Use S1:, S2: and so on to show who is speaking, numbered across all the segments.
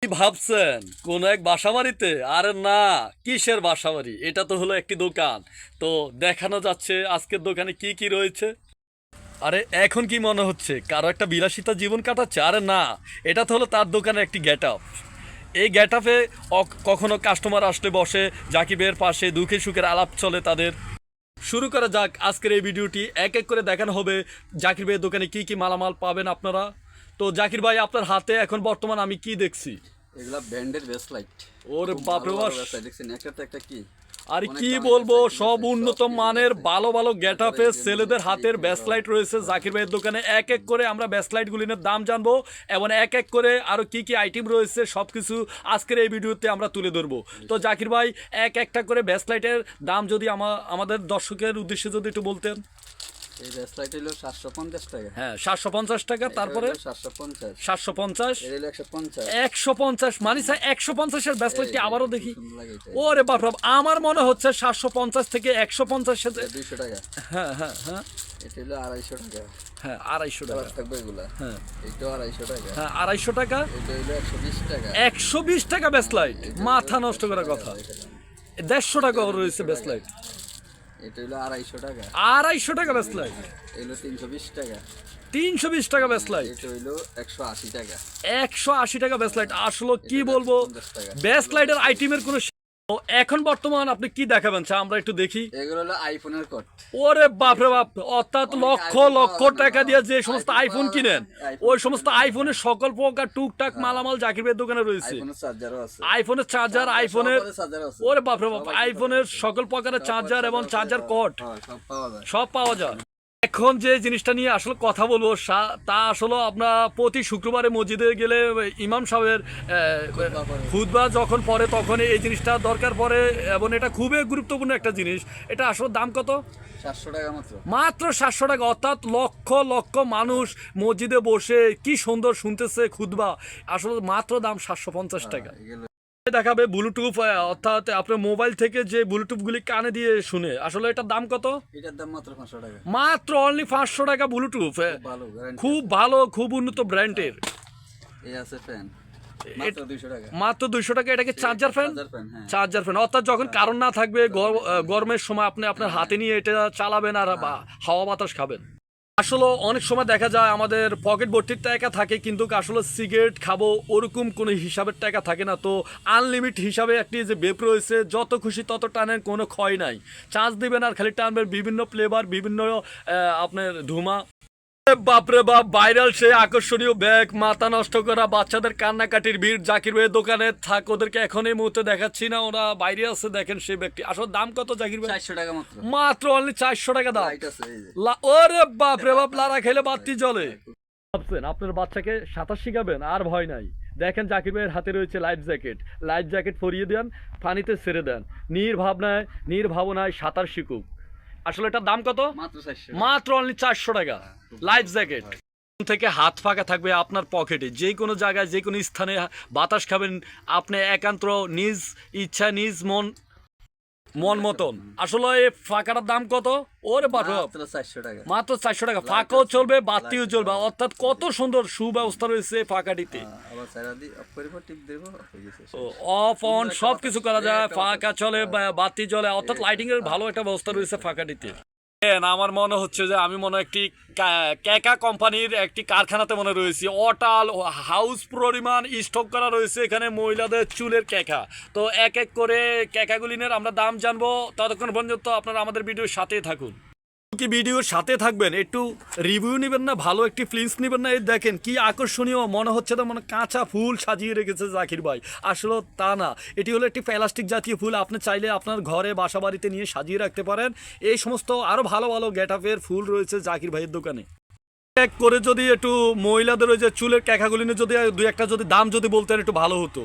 S1: কি ভাবছেন কোন এক বাসাবাড়িতে? আরে না, কিসের বাসাবাড়ি, এটা তো হলো একটি দোকান। তো দেখানো যাচ্ছে আজকের দোকানে কি কি রয়েছে। আরে এখন কি মনে হচ্ছে কারো একটা বিলাসিতা জীবন কাটাচ্ছে? আরে না, এটা তো হলো তার দোকানের একটি গেট আপ। এই গেট আপে কখনো কাস্টমার আসলে বসে, জাকিবের পাশে দুঃখে সুখের আলাপ চলে তাদের। শুরু করা যাক আজকের এই ভিডিওটি। এক এক করে দেখানো হবে জাকির ভাইয়ের দোকানে কি কি মালামাল পাবেন আপনারা। তো জাকির ভাই, আপনার হাতে এখন বর্তমান আমি কি দেখছি?
S2: এগুলা ব্র্যান্ডের বেস্ট লাইট।
S1: ওরে বাপরে বাপ,
S2: দেখছেন একটা তো একটা কি
S1: আর কি বলবো, সব উন্নত মানের ভালো ভালো গেট আপে ছেলেদের হাতের ব্যাসলাইট রয়েছে জাকির ভাইয়ের দোকানে। এক এক করে আমরা ব্যাসলাইট গুলির দাম জানবো এবং এক এক করে আরো কি কি আইটেম রয়েছে সবকিছু আজকের এই ভিডিওতে আমরা তুলে ধরবো। তো জাকির ভাই, এক একটা করে ব্যাসলাইটের দাম যদি আমাদের দর্শকের উদ্দেশ্যে যদি একটু বলতেন।
S2: এই বেস্ট লাইট হলো 750 টাকা।
S1: হ্যাঁ, 750 টাকা। তারপরে
S2: 750,
S1: 750,
S2: এর 150,
S1: 150 মানে 150 এর ব্যাসলাইটটি আবারও দেখি।
S2: সুন্দর লাগে এটা।
S1: ওরে বাপ রে বাপ, আমার মনে হচ্ছে 750 থেকে 150
S2: এটা 200 টাকা।
S1: হ্যাঁ হ্যাঁ হ্যাঁ
S2: এটা হলো 250 টাকা।
S1: হ্যাঁ, 250 টাকা
S2: থাকবে এগুলা।
S1: হ্যাঁ
S2: এটা 250 টাকা।
S1: হ্যাঁ, 250 টাকা।
S2: এটা হলো 120 টাকা।
S1: 120 টাকা ব্যাসলাইট, মাথা নষ্ট করার কথা। 150 টাকা রয়েছে ব্যাসলাইট।
S2: এটা হলো 250 টাকা।
S1: 250 টাকা ব্যাসলাইট।
S2: এগুলো 320 টাকা।
S1: 320 টাকা ব্যাসলাইট।
S2: এটা হলো 180 টাকা।
S1: 180 টাকা ব্যাসলাইট। আসলে কি বলবো,
S2: 150 টাকা।
S1: ব্যাসলাইটের আইটেমের কোনো তো এখন বর্তমান আপনি কি দেখাবেন আমরা একটু দেখি।
S2: এগুলো হলো আইফোনের কোড।
S1: ওরে বাপরে বাপ, অর্থাৎ লক্ষ লক্ষ টাকা দিয়ে যে সমস্ত আইফোন কিনেন, ওই সমস্ত আইফোনের সকল প্রকার টুকটাক মালামাল জাকির ভাইয়ের দোকানে রয়েছে।
S2: আইফোনের চার্জারও আছে।
S1: আইফোনের চার্জার, আইফোনের
S2: চার্জার আছে।
S1: ওরে বাপরে বাপ, আইফোনের সকল প্রকারের চার্জার এবং চার্জার কর্ড
S2: সব পাওয়া যায়।
S1: সব পাওয়া যায়। এখন যে জিনিসটা নিয়ে আসলে কথা বলবো তা আসলে আপনার প্রতি শুক্রবারে মসজিদে গেলে ইমাম সাহেবের খুতবা যখন পড়ে তখন এই জিনিসটা দরকার পড়ে এবং এটা খুবই গুরুত্বপূর্ণ একটা জিনিস। এটা আসলে দাম কত?
S2: 700 টাকা মাত্র।
S1: মাত্র 700 টাকা। অর্থাৎ লক্ষ লক্ষ মানুষ মসজিদে বসে কি সুন্দর শুনতেছে খুতবা, আসলে মাত্র দাম 750 টাকা। দেখাবে ব্লুটুথ, অর্থাৎ আপনার মোবাইল থেকে যে ব্লুটুথ গুলি কানে দিয়ে শুনে, আসলে এটার দাম কত?
S2: এটার দাম মাত্র 500 টাকা।
S1: মাত্র অনলি 500 টাকা ব্লুটুথ।
S2: ভালো গ্যারান্টি।
S1: খুব ভালো, খুব উন্নত ব্র্যান্ডের।
S2: এই আছে ফ্যান মাত্র 200 টাকা।
S1: মাত্র 200 টাকা। এটা কি চার্জার ফ্যান?
S2: হ্যাঁ।
S1: চার্জার ফ্যান, অর্থাৎ যখন কারণ না থাকবে গরমের সময় আপনি আপনার হাতে নিয়ে এটা চালাবেন আর হাওয়া বাতাস খাবেন। আসলে অনেক সময় দেখা যায় আমাদের পকেট ভর্তির টাকা থাকে, কিন্তু আসলে সিগারেট খাবো ওরকম কোনো হিসাবের টাকা থাকে না। তো আনলিমিট হিসাবে একটি যে বেপ রয়েছে, যত খুশি তত টানেন, কোনো ক্ষয় নাই। চার্জ দিবেন আর খালি টানবেন, বিভিন্ন ফ্লেভার, বিভিন্ন আপনার ধুমা। বাপরে বাপ, ভাইরাল সে আকর্ষণীয় ব্যাগ, মাথা নষ্ট করা বাচ্চাদের কান্নাকাটির ভিড়। জাকির ভাইয়ের দোকানে থাক, ওদেরকে এখন এই মুহূর্তে দেখাচ্ছি না, ওরা বাইরে আছে। দেখেন সেই ব্যাগটি, আসলে দাম কত জাকির ভাই?
S2: 400 টাকা মাত্র।
S1: মাত্র অনলি 400 টাকা দাম।
S2: লাইট আছে এই যে।
S1: ওরে বাপরে বাপ, লারা খেলে বাতি জ্বলে। ভাবছেন আপনার বাচ্চাকে সাঁতার শিখাবেন, আর ভয় নাই। দেখেন জাকির ভাইয়ের হাতে রয়েছে লাইফ জ্যাকেট। লাইফ জ্যাকেট পরিয়ে দেন, পানিতে ছেড়ে দেন, নির্ভাবনায় সাঁতার শিখুক। আসলে এটার দাম কত?
S2: মাত্র 400।
S1: মাত্র অনলি 400 টাকা লাইফ জ্যাকেট। থেকে হাত ফাঁকা থাকবে আপনার পকেটে, যে কোনো জায়গায় যে কোনো স্থানে বাতাস খাবেন আপনি একান্ত নিজ ইচ্ছা, নিজ মন মতন। আসলে এই ফাঁকাটার দাম কত? ওরে বাবা,
S2: মাত্র 400 টাকা।
S1: মাত্র 400 টাকা। ফাঁকাও চলবে, বাতিও চলবে, অর্থাৎ কত সুন্দর সুব্যবস্থা রয়েছে ফাঁকাটিতে।
S2: আবার সারা দি অফ করে টিপ দেব, হয়ে গেছে।
S1: অফ অন সব কিছু করা যায়, ফাঁকা চলে, বাতি জ্বলে, অর্থাৎ লাইটিং এর ভালো একটা ব্যবস্থা রয়েছে ফাঁকাটিতে। আমার মনে হচ্ছে যে আমি মনে একটি ক্যাকা কোম্পানির একটি কারখানাতে মনে রয়েছি। অটাল হাউস পরিমাণ স্টক করা রয়েছে এখানে মহিলাদের চুলের ক্যাকা। তো এক এক করে ক্যাকাগুলিনের আমরা দাম জানবো। ততক্ষণ পর্যন্ত আপনারা আমাদের ভিডিওর সাথেই থাকুন। কি ভিডিওর সাথে থাকবেন, একটু রিভিউ নেবেন না, ভালো একটি ফিলিংস নেবেন না। এই দেখেন কি আকর্ষণীয় মনে হচ্ছে, তো মানে কাঁচা ফুল সাজিয়ে রেখেছে জাকির ভাই। আসলে তা না, এটি হলো একটি প্লাস্টিক জাতীয় ফুল। আপনি চাইলে আপনার ঘরে বাসা বাড়িতে নিয়ে সাজিয়ে রাখতে পারেন। এই সমস্ত আরো ভালো ভালো গেট আপের ফুল রয়েছে জাকির ভাইয়ের দোকানে। এক করে যদি একটু মহিলাদের ওই যে চুলের ক্যাকাগুলি নিয়ে যদি দুই একটা যদি দাম যদি বলতেন একটু ভালো হতো।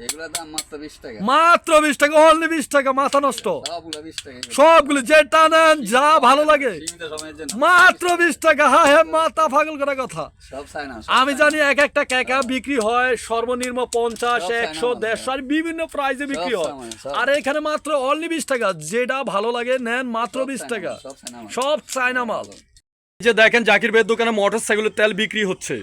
S2: এগুলা দাম মাত্র 20 টাকা।
S1: মাত্র 20 টাকা, অনলি 20 টাকা। মাথা নষ্ট
S2: সবগুলো 20 টাকা।
S1: সবগুলো যেটা নেন যা ভালো লাগে
S2: সীমিত সময়ের জন্য
S1: মাত্র 20 টাকা। হ্যাঁ হ্যাঁ, মাথা পাগল করা কথা।
S2: সব চাই না।
S1: আমি জানি এক একটা ক্যাকা বিক্রি হয় সর্বনিম্ন 50, 100, 150 আর বিভিন্ন প্রাইসে বিক্রি হয়। আর এখানে মাত্র অনলি 20 টাকা। যেটা ভালো লাগে নেন, মাত্র 20 টাকা। সব চায়না মাল। যে দেখেন জাকির ভাইয়ের দোকানে মোটর সাইকেলের তেল বিক্রি হচ্ছে।